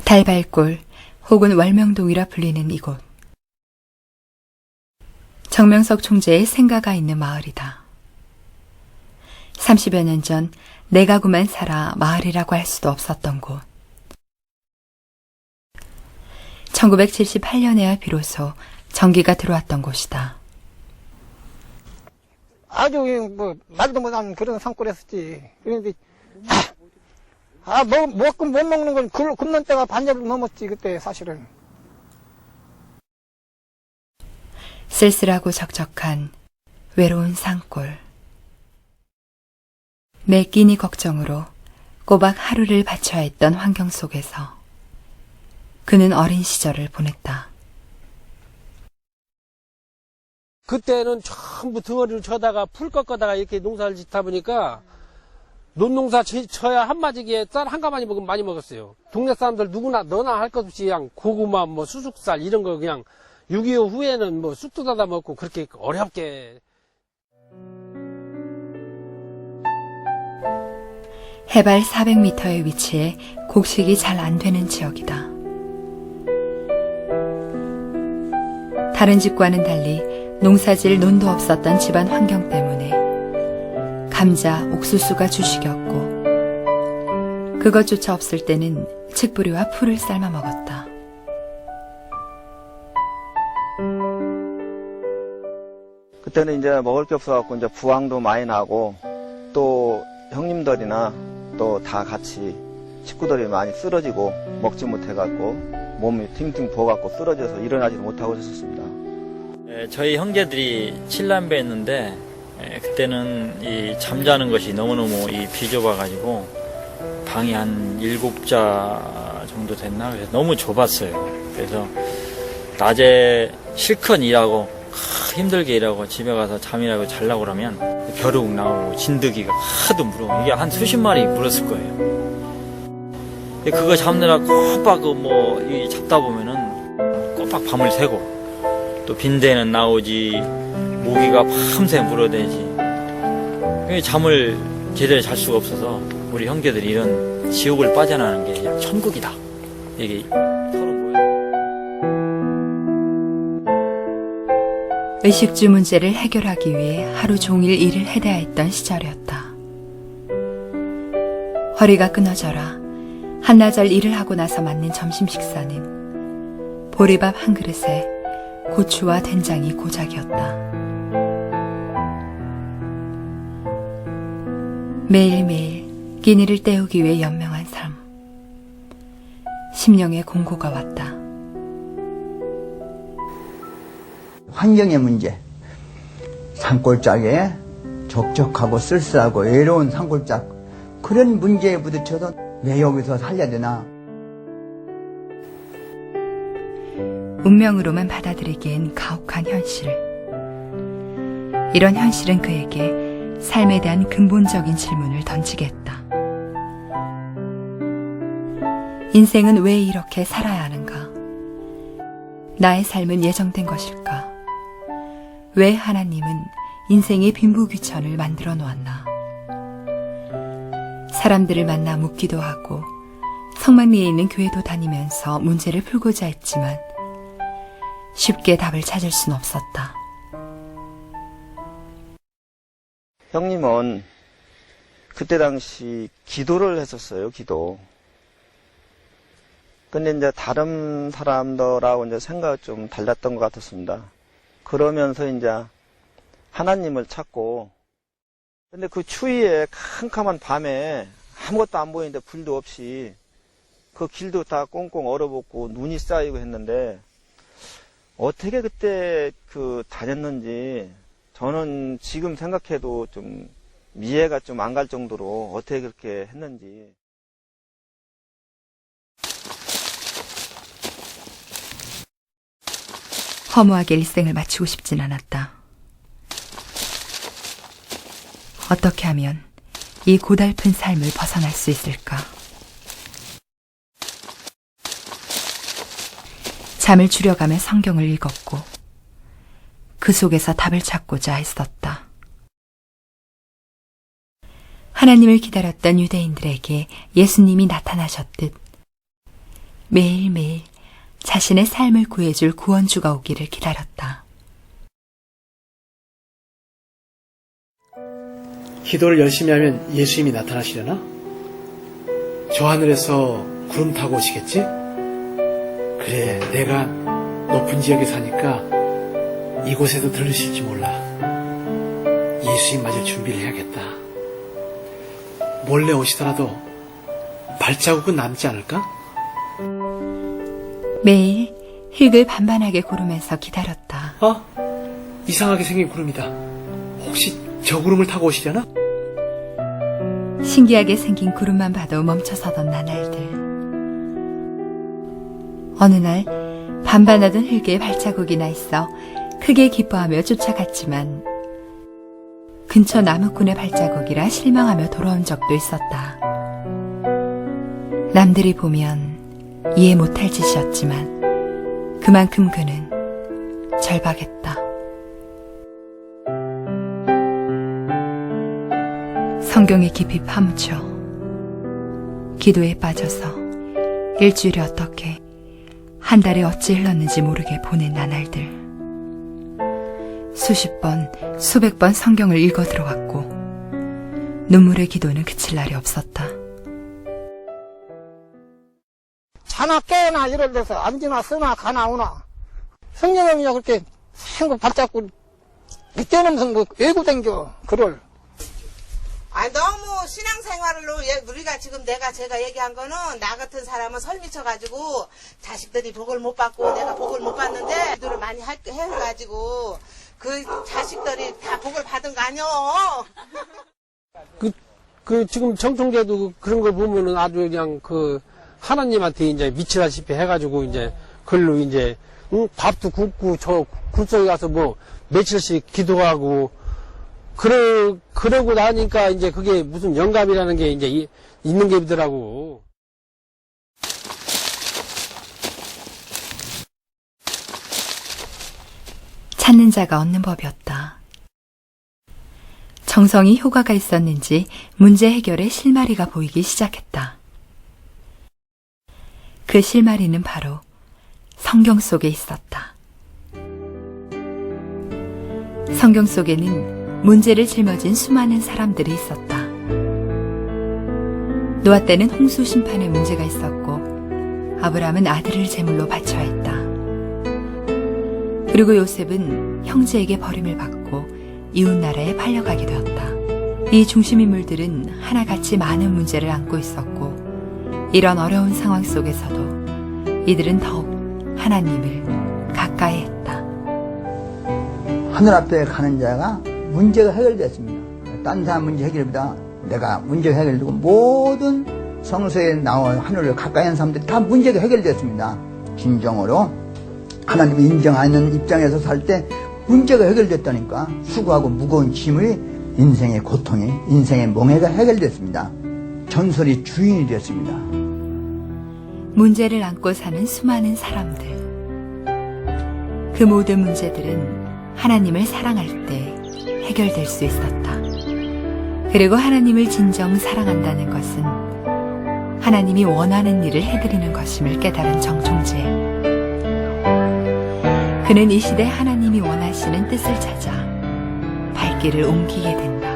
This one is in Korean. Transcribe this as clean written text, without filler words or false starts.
달발골 혹은 월명동이라 불리는 이곳. 정명석 총재의 생가가 있는 마을이다. 30여 년 전 내 가구만 살아 마을이라고 할 수도 없었던 곳. 1978년에야 비로소 전기가 들어왔던 곳이다. 아주 말도 못하는 그런 산골이었지. 그런데 먹고 못 먹는 건 굶는 때가 반년을 넘었지 그때 사실은. 쓸쓸하고 적적한 외로운 산골. 매 끼니 걱정으로 꼬박 하루를 바쳐야 했던 환경 속에서 그는 어린 시절을 보냈다. 그때는 전부 덩어리를 쳐다가 풀 꺾어다가 이렇게 농사를 짓다 보니까 논농사 쳐야 한마디기에 쌀 한 가마니 먹으면 많이 먹었어요. 동네 사람들 누구나 너나 할 것 없이 그냥 고구마 수숙살 이런 거 그냥 6.25 후에는 쑥도 닫아 먹고 그렇게 어렵게. 해발 400m에 위치해 곡식이 잘 안 되는 지역이다. 다른 집과는 달리 농사질 논도 없었던 집안 환경 때문에 감자, 옥수수가 주식이었고 그것조차 없을 때는 칡뿌리와 풀을 삶아 먹었다. 그때는 이제 먹을 게 없어갖고 이제 부황도 많이 나고 또 형님들이나 또 다 같이 식구들이 많이 쓰러지고 먹지 못해갖고 몸이 팅팅 부어갖고 쓰러져서 일어나지도 못하고 있었습니다. 저희 형제들이 7남매였는데 그때는 이 잠자는 것이 너무너무 비좁아가지고 방이 한 7자 정도 됐나? 그래서 너무 좁았어요. 그래서 낮에 실컷 일하고 힘들게 일하고 집에 가서 잠이라고 자려고 그러면 벼룩 나오고 진드기가 하도 물어. 이게 한 수십 마리 물었을 거예요. 그거 잡느라 꼬박 잡다 보면은 꼬박 밤을 새고 또 빈대는 나오지 모기가 밤새 물어대지. 잠을 제대로 잘 수가 없어서 우리 형제들이 이런 지옥을 빠져나가는 게 그냥 천국이다. 이게 서로 모여. 의식주 문제를 해결하기 위해 하루 종일 일을 해대야 했던 시절이었다. 허리가 끊어져라 한나절 일을 하고 나서 맞는 점심 식사는 보리밥 한 그릇에 고추와 된장이 고작이었다. 매일매일 끼니를 때우기 위해 연명한 삶. 심령의 공고가 왔다. 환경의 문제, 산골짜기에 적적하고 쓸쓸하고 외로운 산골짜기, 그런 문제에 부딪혀서 왜 여기서 살려야 되나. 운명으로만 받아들이기엔 가혹한 현실. 이런 현실은 그에게 삶에 대한 근본적인 질문을 던지게 했다. 인생은 왜 이렇게 살아야 하는가? 나의 삶은 예정된 것일까? 왜 하나님은 인생의 빈부귀천을 만들어 놓았나? 사람들을 만나 묻기도 하고 성만리에 있는 교회도 다니면서 문제를 풀고자 했지만 쉽게 답을 찾을 순 없었다. 형님은 그때 당시 기도를 했었어요, 기도. 근데 이제 다른 사람들하고 이제 생각이 좀 달랐던 것 같았습니다. 그러면서 이제 하나님을 찾고, 근데 그 추위에 캄캄한 밤에 아무것도 안 보이는데 불도 없이 그 길도 다 꽁꽁 얼어붙고 눈이 쌓이고 했는데 어떻게 그때 다녔는지 저는 지금 생각해도 좀 이해가 좀 안 갈 정도로 어떻게 그렇게 했는지. 허무하게 일생을 마치고 싶진 않았다. 어떻게 하면 이 고달픈 삶을 벗어날 수 있을까? 잠을 줄여가며 성경을 읽었고 그 속에서 답을 찾고자 애썼다. 하나님을 기다렸던 유대인들에게 예수님이 나타나셨듯 매일매일 자신의 삶을 구해줄 구원주가 오기를 기다렸다. 기도를 열심히 하면 예수님이 나타나시려나? 저 하늘에서 구름 타고 오시겠지? 그래, 내가 높은 지역에 사니까 이곳에도 들으실지 몰라. 예수님 맞을 준비를 해야겠다. 몰래 오시더라도 발자국은 남지 않을까? 매일 흙을 반반하게 고르면서 기다렸다. 이상하게 생긴 구름이다. 혹시 저 구름을 타고 오시려나? 신기하게 생긴 구름만 봐도 멈춰서던 나날들. 어느 날 반반하던 흙에 발자국이 나 있어 크게 기뻐하며 쫓아갔지만 근처 나무꾼의 발자국이라 실망하며 돌아온 적도 있었다. 남들이 보면 이해 못할 짓이었지만 그만큼 그는 절박했다. 성경에 깊이 파묻혀 기도에 빠져서 일주일이 어떻게 한 달이 어찌 흘렀는지 모르게 보낸 나날들. 수십 번, 수백 번 성경을 읽어 들어왔고 눈물의 기도는 그칠 날이 없었다. 자나 깨나 이럴 데서 앉으나 쓰나 가나 오나 성령님이 그렇게 생고 발잡고 이때는 뭐 외고 댕겨 글을. 아니 너무 신앙생활로 우리가 지금 제가 얘기한 거는 나 같은 사람은 설미쳐가지고 자식들이 복을 못 받고 내가 복을 못 받는데 기도를 많이 해가지고 그 자식들이 다 복을 받은 거 아니여. 지금 정통제도 그런 걸 보면은 아주 그냥 하나님한테 이제 미치다시피 해가지고 이제 글로 이제 밥도 굽고 저 굴속에 가서 뭐 며칠씩 기도하고 그러고 나니까 이제 그게 무슨 영감이라는 게 이제 있는 게더라고. 찾는 자가 얻는 법이었다. 정성이 효과가 있었는지 문제 해결에 실마리가 보이기 시작했다. 그 실마리는 바로 성경 속에 있었다. 성경 속에는 문제를 짊어진 수많은 사람들이 있었다. 노아 때는 홍수 심판의 문제가 있었고 아브라함은 아들을 제물로 바쳐야 했다. 그리고 요셉은 형제에게 버림을 받고 이웃나라에 팔려가게 되었다. 이 중심인물들은 하나같이 많은 문제를 안고 있었고 이런 어려운 상황 속에서도 이들은 더욱 하나님을 가까이 했다. 하늘 앞에 가는 자가 문제가 해결됐습니다. 딴 사람 문제 해결보다 내가 문제가 해결되고 모든 성서에 나온 하늘을 가까이 하는 사람들이 다 문제가 해결됐습니다. 진정으로 하나님을 인정하는 입장에서 살 때 문제가 해결됐다니까. 수고하고 무거운 짐의 인생의 고통이, 인생의 멍해가 해결됐습니다. 전설이 주인이 됐습니다. 문제를 안고 사는 수많은 사람들. 그 모든 문제들은 하나님을 사랑할 때 해결될 수 있었다. 그리고 하나님을 진정 사랑한다는 것은 하나님이 원하는 일을 해드리는 것임을 깨달은 정총재. 그는 이 시대 하나님이 원하시는 뜻을 찾아 발길을 옮기게 된다.